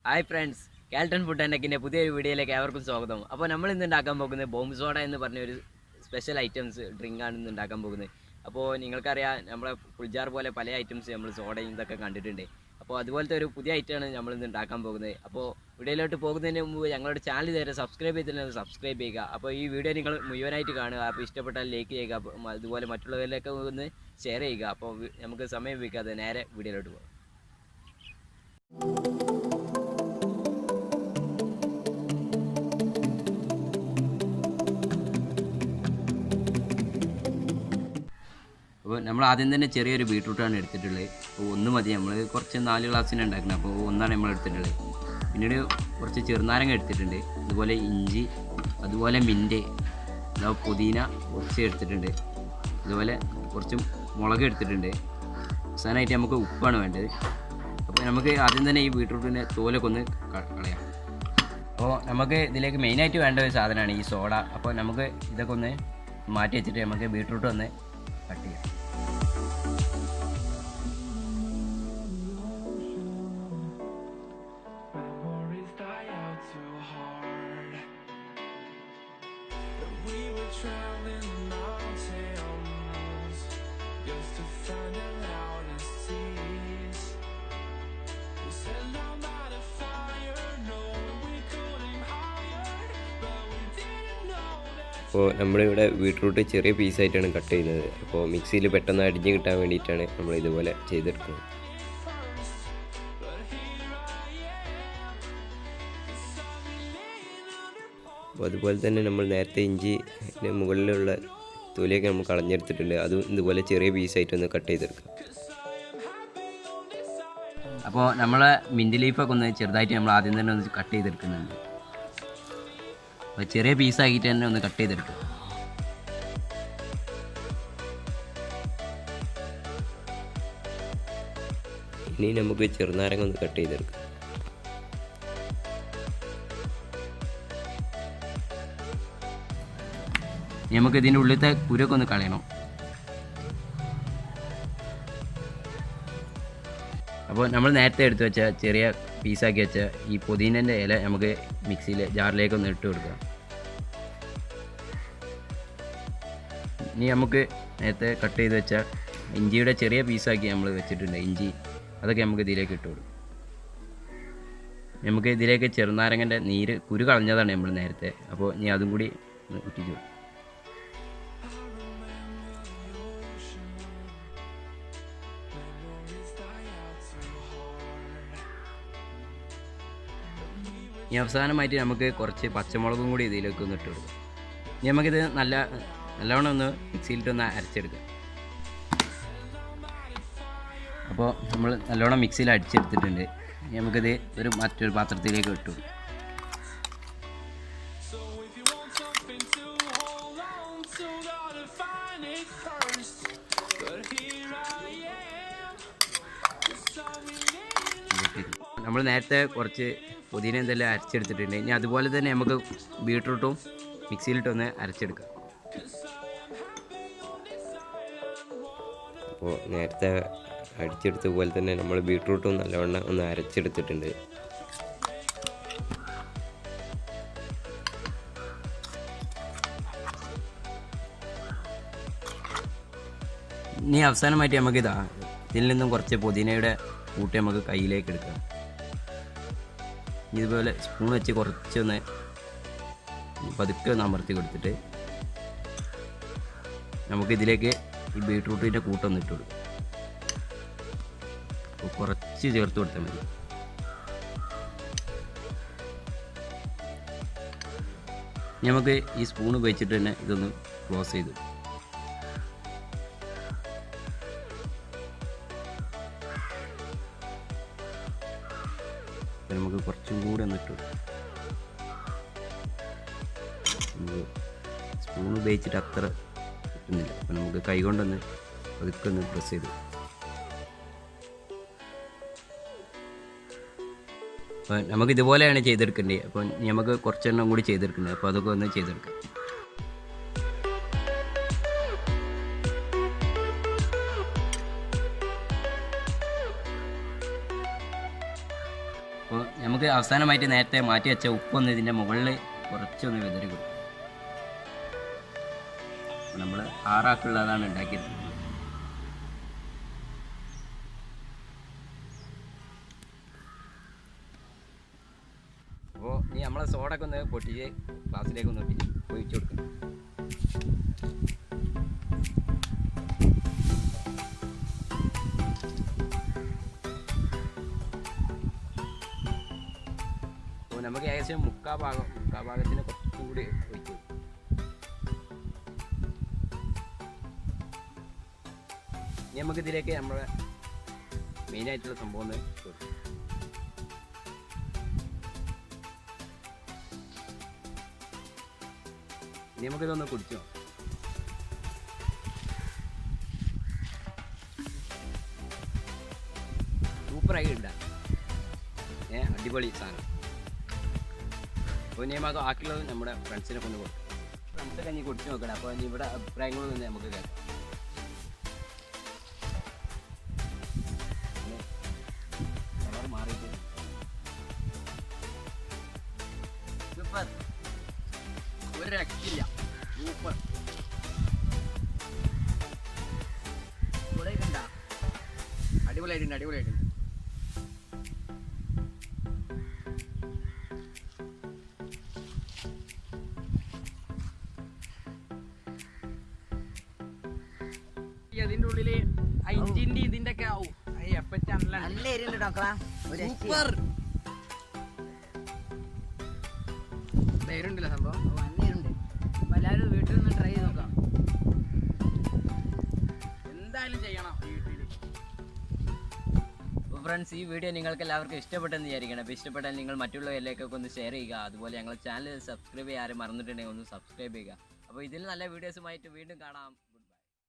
Hi friends, KL10 FOOD&TECHിൻ്റെ പുതിയൊരു വീഡിയോയിലേക്ക് ഏവർക്കും സ്വാഗതം. അപ്പോൾ നമ്മൾ ഇന്ന് ഉണ്ടാക്കാൻ പോകുന്നത് ബോംബ് സോഡ എന്ന് പറഞ്ഞ ഒരു സ്പെഷ്യൽ ഐറ്റംസ് ഡ്രിങ്കാണ് ഇന്ന് ഉണ്ടാക്കാൻ പോകുന്നത്. അപ്പോൾ നിങ്ങൾക്കറിയാം, നമ്മളെ ഫുൾജാർ പോലെ പല ഐറ്റംസ് നമ്മൾ സോഡയും ഇതൊക്കെ കണ്ടിട്ടുണ്ട്. അപ്പോൾ അതുപോലത്തെ ഒരു പുതിയ ഐറ്റമാണ് നമ്മൾ ഇന്ന് ഉണ്ടാക്കാൻ പോകുന്നത്. അപ്പോൾ വീഡിയോയിലോട്ട് പോകുന്നതിന് മുമ്പ് ഞങ്ങളുടെ ചാനൽ നേരെ സബ്സ്ക്രൈബ് ചെയ്തിട്ടുണ്ടെങ്കിൽ സബ്സ്ക്രൈബ് ചെയ്യുക. അപ്പോൾ ഈ വീഡിയോ നിങ്ങൾ മുഴുവനായിട്ട് കാണുക. അപ്പോൾ ഇഷ്ടപ്പെട്ടാൽ ലൈക്ക് ചെയ്യുക, അതുപോലെ മറ്റുള്ളവരിലേക്ക് ഒന്ന് ഷെയർ ചെയ്യുക. അപ്പോൾ നമുക്ക് സമയം വയ്ക്കാതെ നേരെ വീഡിയോയിലോട്ട് പോകാം. അപ്പോൾ നമ്മൾ ആദ്യം തന്നെ ചെറിയൊരു ബീട്രൂട്ടാണ് എടുത്തിട്ടുള്ളത്. അപ്പോൾ ഒന്ന് മതി, നമ്മൾ കുറച്ച് 4 ഗ്ലാസ്സിന് ഉണ്ടാക്കുന്നത്. അപ്പോൾ ഒന്നാണ് നമ്മൾ എടുത്തിട്ടുള്ളത്. പിന്നീട് കുറച്ച് ചെറുനാരങ്ങ എടുത്തിട്ടുണ്ട്, അതുപോലെ ഇഞ്ചി, അതുപോലെ മിൻറ്റ്, പുതിന കുറച്ച് എടുത്തിട്ടുണ്ട്, അതുപോലെ കുറച്ച് മുളക് എടുത്തിട്ടുണ്ട്. അവസാനമായിട്ട് നമുക്ക് ഉപ്പാണ് വേണ്ടത്. അപ്പോൾ നമുക്ക് ആദ്യം തന്നെ ഈ ബീട്രൂട്ടിൻ്റെ തോലൊക്കെ ഒന്ന് കളയാം. അപ്പോൾ നമുക്ക് ഇതിലേക്ക് മെയിനായിട്ട് വേണ്ട ഒരു സാധനമാണ് ഈ സോഡ. അപ്പോൾ നമുക്ക് ഇതൊക്കെ ഒന്ന് മാറ്റി വെച്ചിട്ട് നമുക്ക് ബീട്രൂട്ട് ഒന്ന് കട്ട് ചെയ്യാം. അപ്പോൾ നമ്മളിവിടെ ബീട്രൂട്ട് ചെറിയ പീസായിട്ടാണ് കട്ട് ചെയ്യുന്നത്. അപ്പോൾ മിക്സിയിൽ പെട്ടെന്ന് അടിഞ്ഞ് കിട്ടാൻ വേണ്ടിയിട്ടാണ് നമ്മൾ ഇതുപോലെ ചെയ്തെടുക്കുന്നത്. അപ്പോൾ അതുപോലെ തന്നെ നമ്മൾ നേരത്തെ ഇഞ്ചിൻ്റെ മുകളിലുള്ള തൊലിയൊക്കെ നമ്മൾ കളഞ്ഞെടുത്തിട്ടുണ്ട്. അതും ഇതുപോലെ ചെറിയ പീസായിട്ടൊന്ന് കട്ട് ചെയ്തെടുക്കുക. അപ്പോൾ നമ്മളെ മിൻറ്റ് ലീഫൊക്കെ ഒന്ന് ചെറുതായിട്ട് നമ്മൾ ആദ്യം തന്നെ ഒന്ന് കട്ട് ചെയ്തെടുക്കുന്നുണ്ട്. അപ്പോൾ ചെറിയ പീസാക്കിയിട്ട് തന്നെ ഒന്ന് കട്ട് ചെയ്തെടുക്കുക. ഇനി നമുക്ക് ചെറുനാരങ്ങ ഒന്ന് കട്ട് ചെയ്തെടുക്കാം. നമുക്ക് ഇതിൻ്റെ ഉള്ളിലത്തെ കുരൊക്കെ ഒന്ന് കളയണം. അപ്പോൾ നമ്മൾ നേരത്തെ എടുത്ത് വെച്ച ചെറിയ പീസാക്കി വെച്ച ഈ പുതിനേൻ്റെ ഇല നമുക്ക് മിക്സിയിൽ ജാറിലേക്ക് ഒന്ന് ഇട്ട് കൊടുക്കുക. ഇനി നമുക്ക് നേരത്തെ കട്ട് ചെയ്ത് വെച്ച ഇഞ്ചിയുടെ ചെറിയ പീസാക്കി നമ്മൾ വെച്ചിട്ടുണ്ട്. ഇഞ്ചി അതൊക്കെ നമുക്ക് ഇതിലേക്ക് ഇട്ട് കൊടുക്കും. നമുക്ക് ഇതിലേക്ക് ചെറുനാരങ്ങൻ്റെ നീര് കുരു കളഞ്ഞതാണ് നമ്മൾ നേരത്തെ. അപ്പോൾ ഇനി അതും കൂടി ഇട്ടിട്ട് കൊടുക്കും. ഇനി അവസാനമായിട്ട് നമുക്ക് കുറച്ച് പച്ചമുളകും കൂടി ഇതിലേക്ക് ഒന്ന് ഇട്ട് കൊടുക്കും. ഇനി നമുക്കിത് നല്ലവണ്ണം ഒന്ന് മിക്സിയിലിട്ടൊന്ന് അരച്ചെടുക്കാം. അപ്പോൾ നമ്മൾ നല്ലവണ്ണം മിക്സിയിൽ അടിച്ചെടുത്തിട്ടുണ്ട്. ഇനി നമുക്കിത് മറ്റൊരു പാത്രത്തിലേക്ക് ഇട്ടു. നമ്മൾ നേരത്തെ കുറച്ച് പുതിന എന്തെല്ലാം അരച്ചെടുത്തിട്ടുണ്ട്. ഇനി അതുപോലെ തന്നെ നമുക്ക് ബീട്രൂട്ടും മിക്സിയിലിട്ടൊന്ന് അരച്ചെടുക്കാം. അപ്പോൾ നേരത്തെ അടിച്ചെടുത്ത പോലെ തന്നെ നമ്മൾ ബീട്രൂട്ടും നല്ലവണ്ണം ഒന്ന് അരച്ചെടുത്തിട്ടുണ്ട്. ഇനി അവസാനമായിട്ട് നമുക്കിതാ ഇതിൽ നിന്നും കുറച്ച് പുതിനയുടെ കൂട്ടി നമുക്ക് കയ്യിലേക്ക് എടുക്കാം. ഇതുപോലെ സ്പൂൺ വെച്ച് കുറച്ചൊന്ന് പതുക്കെ ഒന്ന് അമർത്തി കൊടുത്തിട്ട് നമുക്കിതിലേക്ക് ഈ ബീട്രൂട്ടിൻ്റെ കൂട്ടൊന്ന് ഇട്ട് കൊടുക്കും. അപ്പോൾ കുറച്ച് ചേർത്ത് കൊടുത്താൽ മതി. നമുക്ക് ഈ സ്പൂൺ ഉപയോഗിച്ചിട്ട് തന്നെ ഇതൊന്ന് ക്ലോസ് ചെയ്തു. നമുക്ക് കുറച്ചും കൂടെ ഒന്ന് ഇട്ടു. നമുക്ക് സ്പൂൺ ഉപയോഗിച്ചിട്ട് അത്ര കിട്ടുന്നില്ല. അപ്പോൾ നമുക്ക് കൈ കൊണ്ടൊന്ന് പതുക്കെ ഒന്ന് പ്രസ് ചെയ്തു. അപ്പോൾ നമുക്ക് ഇതുപോലെയാണ് ചെയ്തെടുക്കേണ്ടത്. അപ്പോൾ നമുക്ക് കുറച്ചെണ്ണം കൂടി ചെയ്തെടുക്കേണ്ടത്. അപ്പോൾ അതൊക്കെ ഒന്ന് ചെയ്തെടുക്കാം. അപ്പോൾ നമുക്ക് അവസാനമായിട്ട് നേരത്തെ മാറ്റി വെച്ച ഉപ്പൊന്ന് ഇതിൻ്റെ മുകളിൽ കുറച്ചൊന്ന് വിതറി കൊടുക്കും. നമ്മൾ 6 ആൾക്കുള്ളതാണ് ഉണ്ടാക്കിയത്. അപ്പോൾ ഇനി നമ്മളെ സോഡൊക്കെ ഒന്ന് പൊട്ടിച്ച് ഗ്ലാസ്സിലേക്ക് ഒന്ന് ഒഴിച്ചു കൊടുക്കും. അപ്പോൾ നമുക്ക് ഏകദേശം മുക്കാ ഭാഗത്തിന് കുറച്ചുകൂടി ഒഴിച്ചു കൊടുക്കും. ഇനി നമുക്കിതിലേക്ക് നമ്മുടെ മെയിനായിട്ടുള്ള സംഭവം ഒന്ന് കൊടുക്കും. ഇനി നമുക്കിതൊന്ന് കുടിച്ചോ. സൂപ്പറായി ഇണ്ട, അടിപൊളി സാധനം. അപ്പോൾ ഇനി നമുക്ക് ബാക്കിയുള്ളത് നമ്മുടെ ഫ്രണ്ട്സിനെ കൊണ്ട് കൊടുക്കും. ഫ്രണ്ട്സൊക്കെ ഇനി കുടിച്ച് നോക്കണം. അപ്പോൾ ഇനി ഇവിടെ അഭിപ്രായങ്ങളും തന്നെ നമുക്ക് കേൾക്കാം. കളർ മാറിയിട്ട് സൂപ്പർ, ഒരു രക്ഷയില്ല, സൂപ്പർ. അടിപൊളിയായിട്ടുണ്ട്, അടിപൊളിയായിട്ടുണ്ട്. അതിൻ്റെ ഉള്ളില് ഇഞ്ചിന്റെ ഇതിന്റെ ഒക്കെ ആവും എഫക്റ്റ് ആണല്ലോ. സൂപ്പർ പേരുണ്ടല്ലോ സംഭവം. എല്ലാവരും വീട്ടിൽ നിന്ന് ട്രൈ ചെയ്ത് നോക്കാം. എന്തായാലും ചെയ്യണം വീട്ടിൽ. അപ്പോൾ ഫ്രണ്ട്സ്, ഈ വീഡിയോ നിങ്ങൾക്ക് എല്ലാവർക്കും ഇഷ്ടപ്പെട്ടെന്ന് വിചാരിക്കണം. അപ്പോൾ ഇഷ്ടപ്പെട്ടാൽ നിങ്ങൾ മറ്റുള്ളവരിലേക്കൊക്കെ ഒന്ന് ഷെയർ ചെയ്യുക. അതുപോലെ ഞങ്ങളുടെ ചാനൽ സബ്സ്ക്രൈബ് ചെയ്യാൻ മറന്നിട്ടുണ്ടെങ്കിൽ ഒന്ന് സബ്സ്ക്രൈബ് ചെയ്യുക. അപ്പോൾ ഇതിൽ നല്ല വീഡിയോസുമായിട്ട് വീണ്ടും കാണാം.